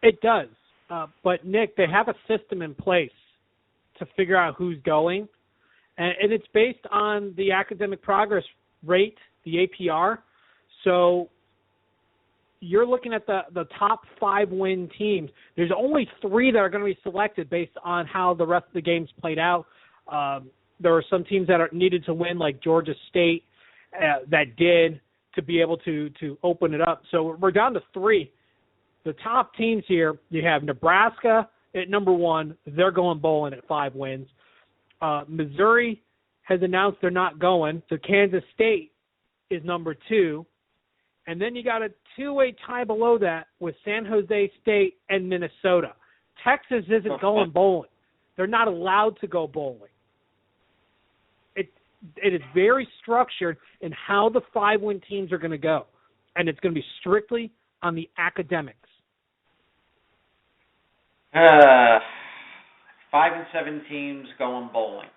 It does. But, Nick, they have a system in place to figure out who's going, and it's based on the academic progress rate, the APR. So you're looking at the top 5-win teams. There's only 3 that are going to be selected based on how the rest of the games played out. There are some teams that needed to win, like Georgia State, that did, to be able to open it up. So we're down to 3. The top teams here, you have Nebraska at number 1. They're going bowling at 5 wins. Missouri has announced they're not going. So Kansas State is number 2. And then you got a 2-way tie below that with San Jose State and Minnesota. Texas isn't going bowling. They're not allowed to go bowling. It is very structured in how the 5-win teams are going to go. And it's going to be strictly on the academics. 5 and 7 teams going bowling.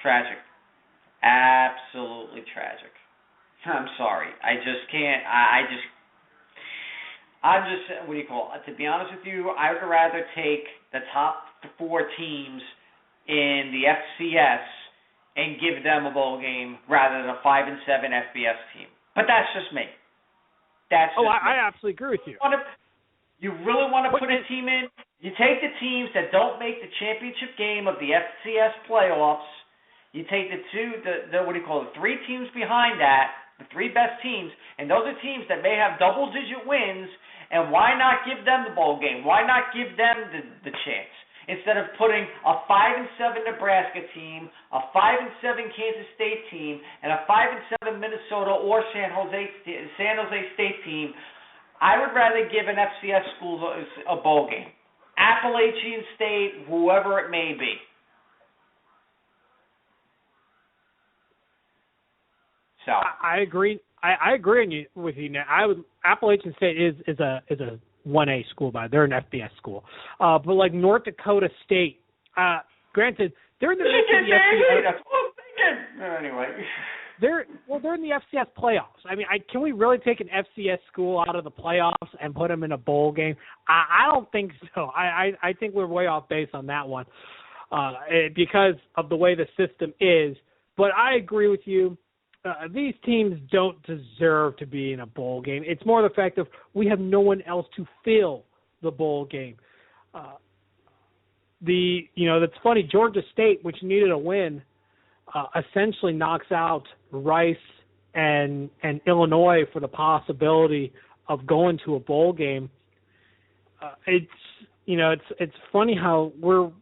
Tragic. Absolutely tragic. I'm sorry. I just can't. I'm just, what do you call it? To be honest with you, I would rather take the top 4 teams in the FCS and give them a bowl game rather than a 5 and 7 FBS team. But that's just me. I absolutely agree with you. You really want to put a team in? You take the teams that don't make the championship game of the FCS playoffs. You take the 3 teams behind that, the 3 best teams, and those are teams that may have double-digit wins, and why not give them the bowl game? Why not give them the chance? Instead of putting a 5 and 7 Nebraska team, a 5 and 7 Kansas State team, and a 5 and 7 Minnesota or San Jose State team, I would rather give an FCS school a bowl game. Appalachian State, whoever it may be. So I agree. I agree with you now. Appalachian State is a 1A school, they're an FBS school. But like North Dakota State, granted, they're in the midst of the FCS. That's what I'm thinking. Anyway. They're in the FCS playoffs. I mean, can we really take an FCS school out of the playoffs and put them in a bowl game? I don't think so. I think we're way off base on that one because of the way the system is. But I agree with you. These teams don't deserve to be in a bowl game. It's more the fact of we have no one else to fill the bowl game. That's funny. Georgia State, which needed a win, essentially knocks out Rice and Illinois for the possibility of going to a bowl game. It's funny how we're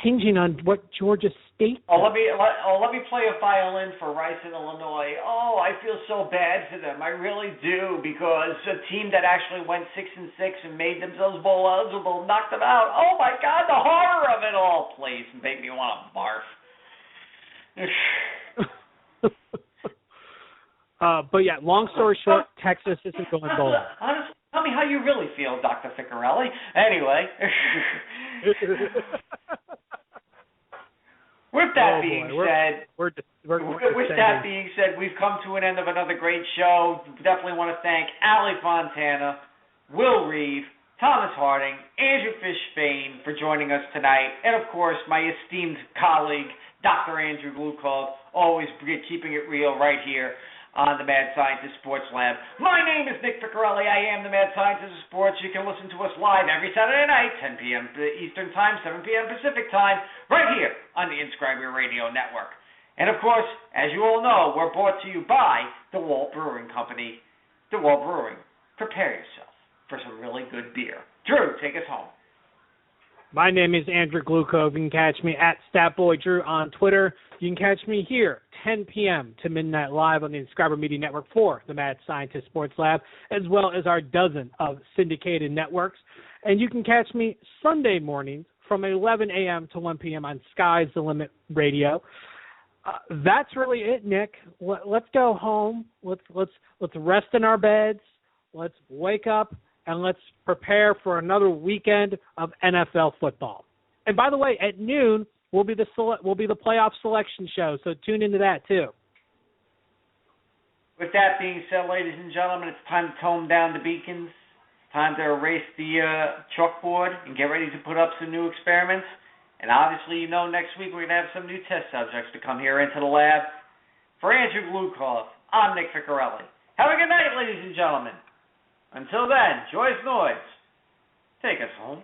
hinging on what Georgia State. Let me play a violin for Rice and Illinois. Oh, I feel so bad for them. I really do, because a team that actually went 6-6 and made themselves bowl eligible knocked them out. Oh my God, the horror of it all! Please make me want to barf. But yeah, long story short, Texas isn't going bowling. Honestly, tell me how you really feel, Dr. Ficarelli. Anyway. With that being said, we've come to an end of another great show. Definitely want to thank Allie Fontana, Will Reeve, Thomas Harding, Andrew Fain for joining us tonight, and of course my esteemed colleague, Dr. Andrew Glukov, always keeping it real right here on the Mad Scientist Sports Lab. My name is Nick Ficarelli. I am the Mad Scientist of Sports. You can listen to us live every Saturday night, 10 p.m. Eastern Time, 7 p.m. Pacific Time, right here on the Inscriber Radio Network. And, of course, as you all know, we're brought to you by the Walt Brewing Company. The Walt Brewing. Prepare yourself for some really good beer. Drew, take us home. My name is Andrew Glukov. You can catch me at StatBoyDrew on Twitter. You can catch me here, 10 p.m. to midnight live on the Inscriber Media Network for the Mad Scientist Sports Lab, as well as our dozen of syndicated networks. And you can catch me Sunday mornings from 11 a.m. to 1 p.m. on Sky's the Limit Radio. That's really it, Nick. Let's go home. Let's rest in our beds. Let's wake up. And let's prepare for another weekend of NFL football. And by the way, at noon will be the playoff selection show, so tune into that too. With that being said, ladies and gentlemen, it's time to tone down the beacons. It's time to erase the chalkboard and get ready to put up some new experiments. And obviously, next week we're going to have some new test subjects to come here into the lab. For Andrew Glukoff, I'm Nick Ficarelli. Have a good night, ladies and gentlemen. Until then, Joyce Noise, take us home.